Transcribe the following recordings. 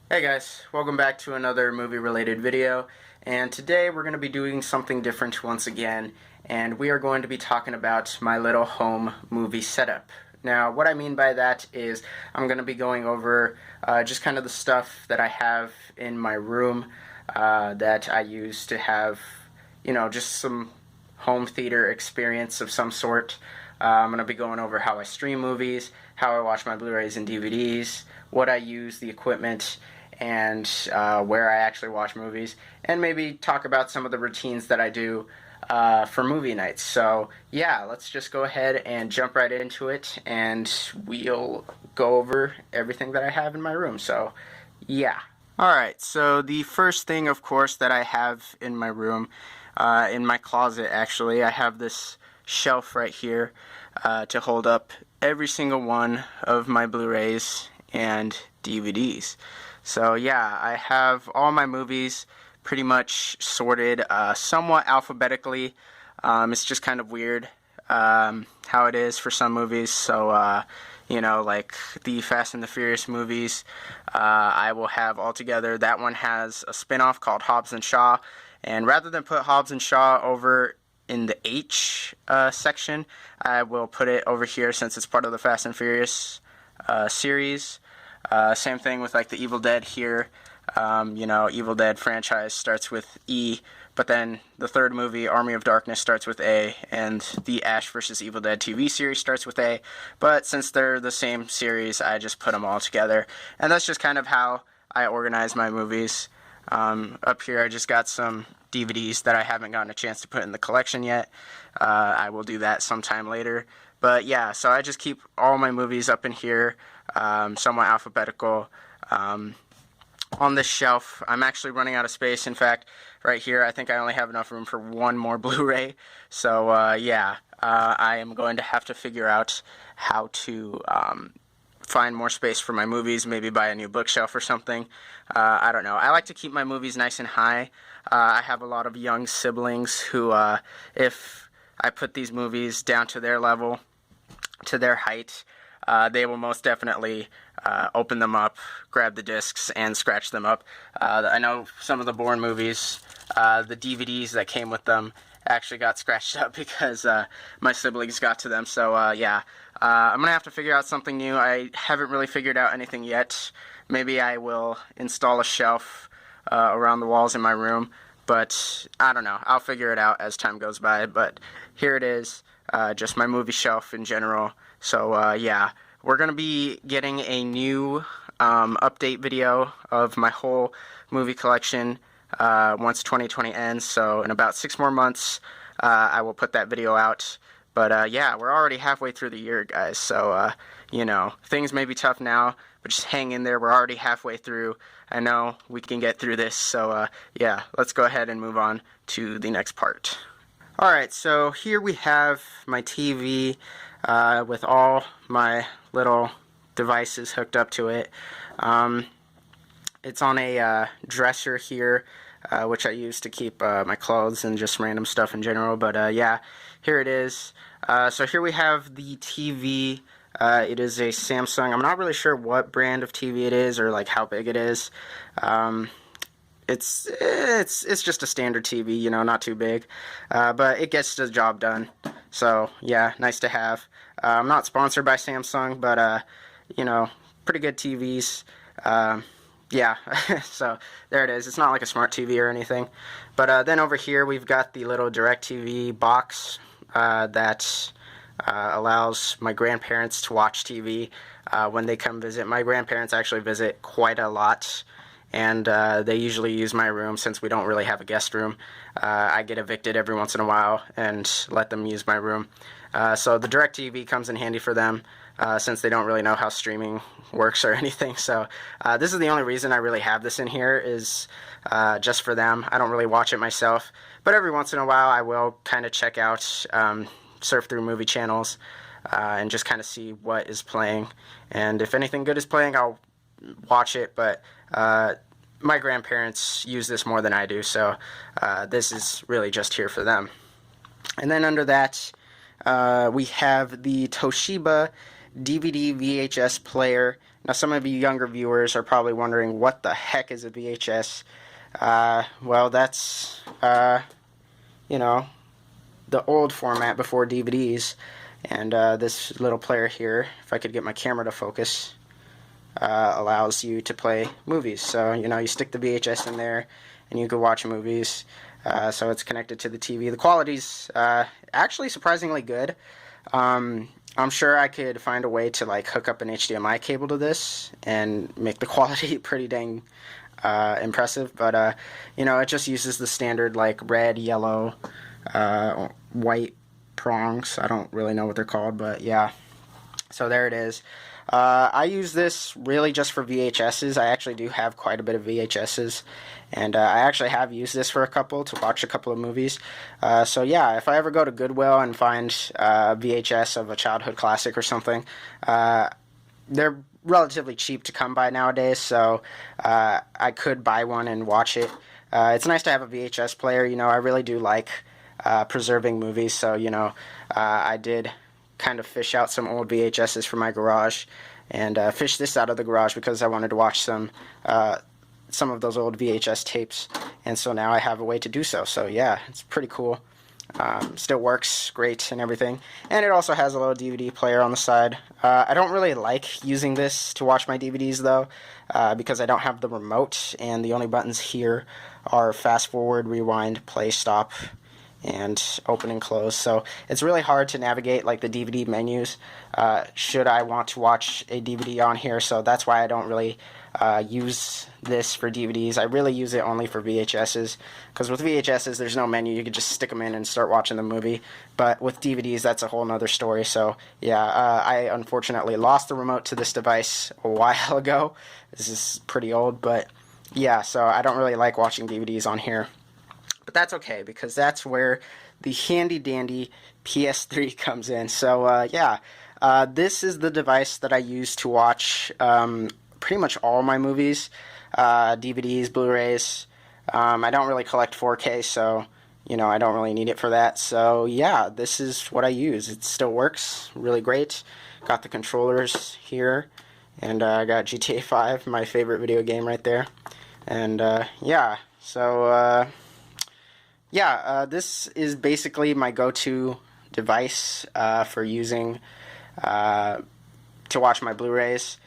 Hey guys, welcome back to another movie related video, and today we're going to be doing something different once again, and we are going to be talking about my little home movie setup. Now what I mean by that is I'm going to be going over just kind of the stuff that I have in my room that I use to have, just some home theater experience of some sort. I'm going to be going over how I stream movies, how I watch my Blu-rays and DVDs, what I use, the equipment, and where I actually watch movies, and maybe talk about some of the routines that I do for movie nights. So yeah, let's just go ahead and jump right into it, and we'll go over everything that I have in my room. So yeah. Alright, so the first thing, of course, that I have in my room, in my closet actually, I have this shelf right here to hold up every single one of my Blu-rays and DVDs. So yeah, I have all my movies pretty much sorted somewhat alphabetically. It's just kind of weird how it is for some movies. So like the Fast and the Furious movies, I will have all together. That one has a spin-off called Hobbs and Shaw, and rather than put Hobbs and Shaw over in the H section, I will put it over here since it's part of the Fast and Furious series. Same thing with like the Evil Dead here. Evil Dead franchise starts with E, but then the third movie, Army of Darkness, starts with A, and the Ash vs. Evil Dead TV series starts with A. But since they're the same series, I just put them all together. And that's just kind of how I organize my movies. Up here I just got some DVDs that I haven't gotten a chance to put in the collection yet. I will do that sometime later. But yeah, so I just keep all my movies up in here, somewhat alphabetical. On this shelf, I'm actually running out of space. In fact, right here, I think I only have enough room for one more Blu-ray. So I am going to have to figure out how to find more space for my movies, maybe buy a new bookshelf or something. I don't know. I like to keep my movies nice and high. I have a lot of young siblings who, if I put these movies down to their level, to their height, they will most definitely open them up, grab the discs, and scratch them up. I know some of the Bourne movies, the DVDs that came with them actually got scratched up because my siblings got to them. So yeah, I'm going to have to figure out something new. I haven't really figured out anything yet. Maybe I will install a shelf around the walls in my room, but I don't know. I'll figure it out as time goes by. But here it is, just my movie shelf in general. So yeah, we're going to be getting a new update video of my whole movie collection once 2020 ends. So in about 6 more months, I will put that video out. But yeah, we're already halfway through the year, guys. So, things may be tough now, but just hang in there. We're already halfway through. I know we can get through this. So, yeah, let's go ahead and move on to the next part. Alright, so here we have my TV with all my little devices hooked up to it. It's on a dresser here, which I use to keep my clothes and just random stuff in general. But yeah, here it is. So here we have the TV. It is a Samsung. I'm not really sure what brand of TV it is or like how big it is. It's just a standard TV, not too big, but it gets the job done. So yeah, nice to have. I'm not sponsored by Samsung, but pretty good TVs. Yeah, so there it is. It's not like a smart TV or anything. But then over here we've got the little DirecTV box that allows my grandparents to watch TV when they come visit. My grandparents actually visit quite a lot, and they usually use my room since we don't really have a guest room. I get evicted every once in a while and let them use my room. So the DirecTV comes in handy for them since they don't really know how streaming works or anything. So this is the only reason I really have this in here is just for them. I don't really watch it myself, but every once in a while I will kind of check out, surf through movie channels and just kind of see what is playing. And if anything good is playing, I'll watch it, but my grandparents use this more than I do, so this is really just here for them. And then under that, we have the Toshiba DVD VHS player Now, some of you younger viewers are probably wondering, what the heck is a VHS? Well, that's, you know, the old format before DVDs. And this little player here, if I could get my camera to focus, allows you to play movies. So, you stick the VHS in there, and you can watch movies. So it's connected to the TV. The quality's actually surprisingly good. I'm sure I could find a way to like hook up an HDMI cable to this and make the quality pretty dang impressive, but it just uses the standard like red, yellow, white prongs. I don't really know what they're called, but yeah. So there it is. I use this really just for VHSs. I actually do have quite a bit of VHSs, and I actually have used this for to watch a couple of movies. So yeah, if I ever go to Goodwill and find a VHS of a childhood classic or something, they're relatively cheap to come by nowadays, so I could buy one and watch it. It's nice to have a VHS player. I really do like preserving movies, so I did kind of fish out some old VHSs from my garage, and fish this out of the garage because I wanted to watch some of those old VHS tapes, and so now I have a way to do so. So yeah, it's pretty cool. Still works great and everything, and it also has a little DVD player on the side. I don't really like using this to watch my DVDs though, because I don't have the remote, and the only buttons here are fast forward, rewind, play, stop, and open and close. So it's really hard to navigate like the DVD menus should I want to watch a DVD on here. So that's why I don't really use this for DVDs. I really use it only for VHSs, because with VHSs there's no menu. You can just stick them in and start watching the movie, but with DVDs that's a whole nother story. So yeah, I unfortunately lost the remote to this device a while ago. This is pretty old, but yeah, so I don't really like watching DVDs on here. But that's okay, because that's where the handy-dandy PS3 comes in. So, yeah, this is the device that I use to watch pretty much all my movies, DVDs, Blu-rays. I don't really collect 4K, so, I don't really need it for that. So, yeah, this is what I use. It still works really great. Got the controllers here, and I got GTA 5, my favorite video game right there. And, yeah, so, yeah, this is basically my go-to device for using to watch my Blu-rays.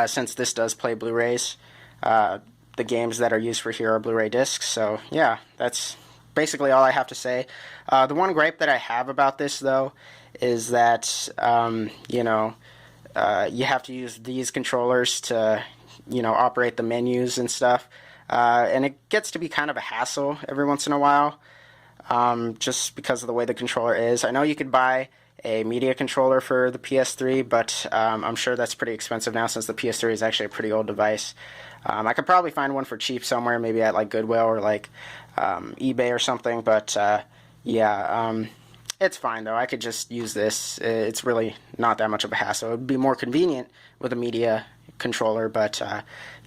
Since this does play Blu-rays, the games that are used for here are Blu-ray discs. So yeah, that's basically all I have to say. The one gripe that I have about this, though, is that you have to use these controllers to operate the menus and stuff. And it gets to be kind of a hassle every once in a while, just because of the way the controller is. I know you could buy a media controller for the PS3, but I'm sure that's pretty expensive now, since the PS3 is actually a pretty old device. I could probably find one for cheap somewhere, maybe at like Goodwill or like eBay or something, but yeah, it's fine though. I could just use this. It's really not that much of a hassle. It would be more convenient with a media controller, but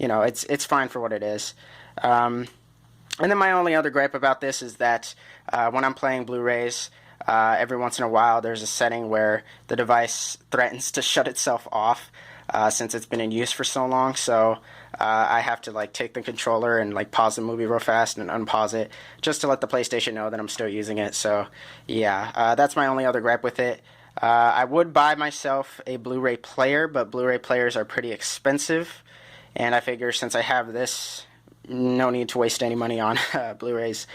it's fine for what it is. And then my only other gripe about this is that when I'm playing Blu-rays, every once in a while there's a setting where the device threatens to shut itself off, since it's been in use for so long. So I have to like take the controller and like pause the movie real fast and unpause it, just to let the PlayStation know that I'm still using it. So yeah, that's my only other gripe with it. I would buy myself a Blu-ray player, but Blu-ray players are pretty expensive, and I figure since I have this, no need to waste any money on Blu-rays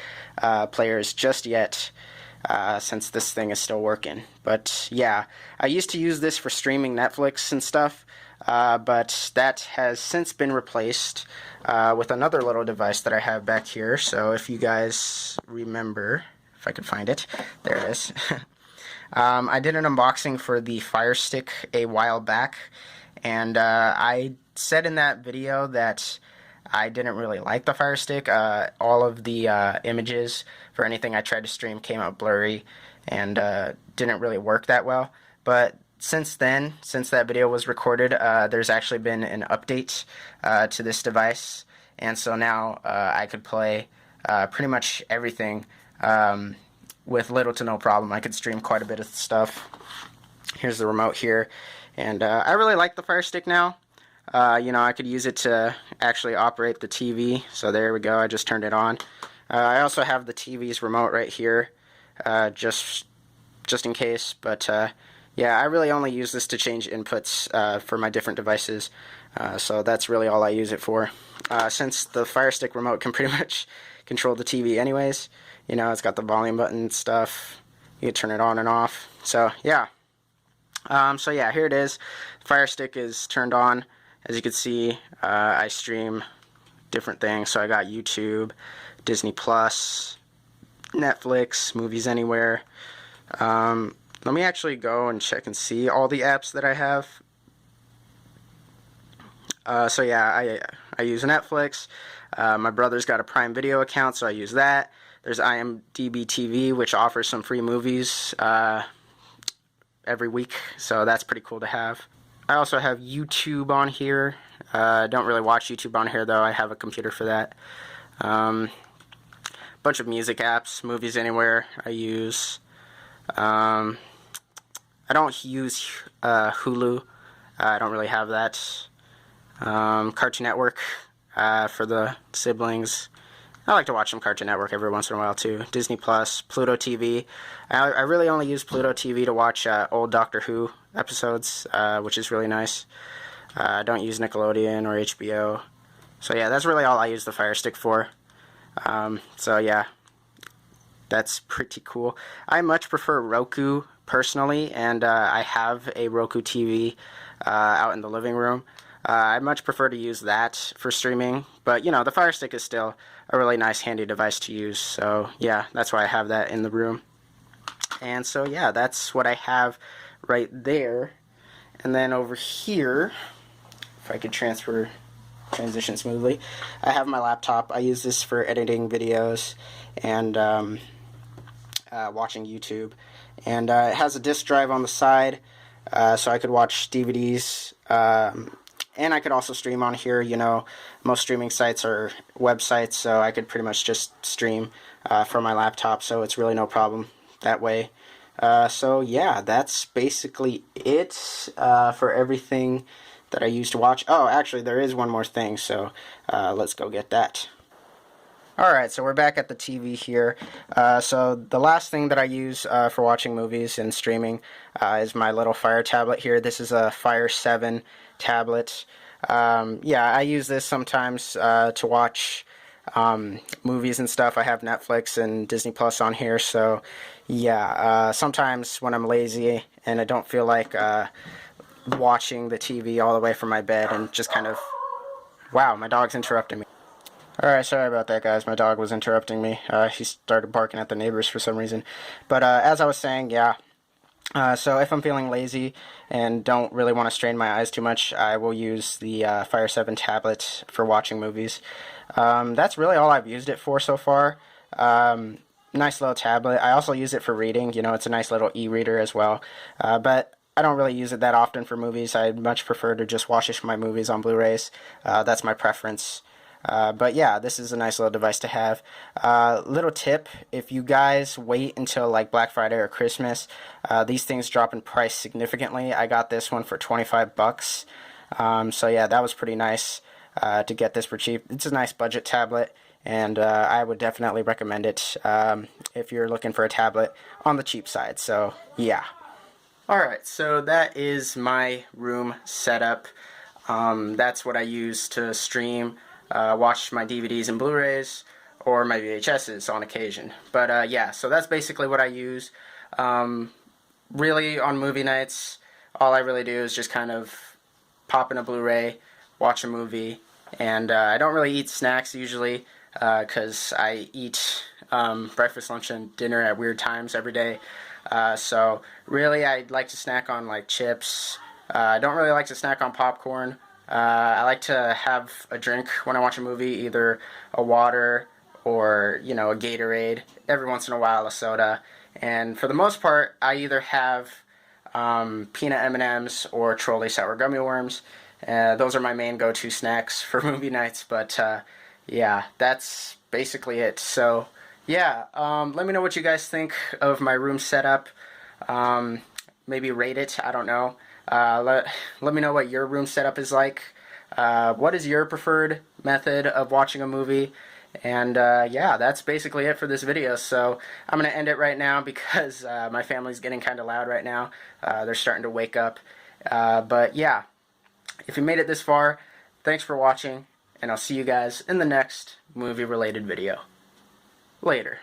players just yet, since this thing is still working. But yeah, I used to use this for streaming Netflix and stuff, but that has since been replaced with another little device that I have back here. So if you guys remember, if I could find it, there it is. I did an unboxing for the Fire Stick a while back, and I said in that video that I didn't really like the Fire Stick. All of the images for anything I tried to stream came out blurry and didn't really work that well. But since then, since that video was recorded, there's actually been an update to this device, and so now I could play pretty much everything with little to no problem. I could stream quite a bit of stuff. Here's the remote here, And I really like the Fire Stick now. You know, I could use it to actually operate the TV. So there we go, I just turned it on. I also have the TV's remote right here, just in case. But yeah, I really only use this to change inputs for my different devices. So that's really all I use it for. Since the Fire Stick remote can pretty much control the TV anyways, you know, it's got the volume button and stuff. You can turn it on and off. So yeah. So yeah, here it is. The Fire Stick is turned on. As you can see, I stream different things. So I got YouTube, Disney Plus, Netflix, Movies Anywhere. Let me actually go and check and see all the apps that I have. So yeah, I use Netflix. My brother's got a Prime Video account, so I use that. There's IMDb TV, which offers some free movies every week, so that's pretty cool to have. I also have YouTube on here. I don't really watch YouTube on here, though. I have a computer for that. Bunch of music apps, Movies Anywhere I use. I don't use Hulu. I don't really have that. Cartoon Network for the siblings. I like to watch some Cartoon Network every once in a while too. Disney Plus, Pluto TV. I really only use Pluto TV to watch old Doctor Who episodes, which is really nice. I don't use Nickelodeon or HBO. So yeah, that's really all I use the Fire Stick for. So yeah, that's pretty cool. I much prefer Roku personally, and I have a Roku TV out in the living room. I much prefer to use that for streaming, but you know, the Fire Stick is still a really nice handy device to use, so yeah, that's why I have that in the room. And so yeah, that's what I have right there. And then over here, if I could transition smoothly, I have my laptop. I use this for editing videos and watching YouTube. And it has a disk drive on the side, so I could watch DVDs, and I could also stream on here. You know, most streaming sites are websites, so I could pretty much just stream from my laptop, so it's really no problem that way. So yeah, that's basically it for everything that I use to watch. Oh, actually, there is one more thing, so let's go get that. Alright, so we're back at the TV here. So the last thing that I use for watching movies and streaming is my little Fire tablet here. This is a Fire 7 tablet. Yeah, I use this sometimes to watch movies and stuff. I have Netflix and Disney Plus on here, so yeah, sometimes when I'm lazy and I don't feel like watching the TV all the way from my bed and just kind of... Wow, my dog's interrupting me. Alright, sorry about that, guys. My dog was interrupting me. He started barking at the neighbors for some reason. But as I was saying, yeah. So if I'm feeling lazy and don't really want to strain my eyes too much, I will use the Fire 7 tablet for watching movies. That's really all I've used it for so far. Nice little tablet. I also use it for reading. You know, it's a nice little e-reader as well. But I don't really use it that often for movies. I much prefer to just watch my movies on Blu-rays. That's my preference. But yeah, this is a nice little device to have. Little tip, if you guys wait until like Black Friday or Christmas, these things drop in price significantly. I got this one for 25 bucks. So yeah, that was pretty nice to get this for cheap. It's a nice budget tablet, and I would definitely recommend it if you're looking for a tablet on the cheap side. So yeah. Alright, so that is my room setup. That's what I use to stream, watch my DVDs and Blu-rays, or my VHSs on occasion. But yeah, so that's basically what I use. Really, on movie nights, all I really do is just kind of pop in a Blu-ray, watch a movie, and I don't really eat snacks usually, because I eat breakfast, lunch, and dinner at weird times every day. So really, I like to snack on like chips. I don't really like to snack on popcorn. I like to have a drink when I watch a movie, either a water or, you know, a Gatorade. Every once in a while, a soda. And for the most part, I either have peanut M&Ms or Trolley sour gummy worms. Those are my main go-to snacks for movie nights. But yeah, that's basically it. So yeah, let me know what you guys think of my room setup. Maybe rate it, I don't know. Let me know what your room setup is like. What is your preferred method of watching a movie? And yeah, that's basically it for this video. So I'm going to end it right now because my family's getting kind of loud right now. They're starting to wake up. But yeah, if you made it this far, thanks for watching, and I'll see you guys in the next movie-related video. Later.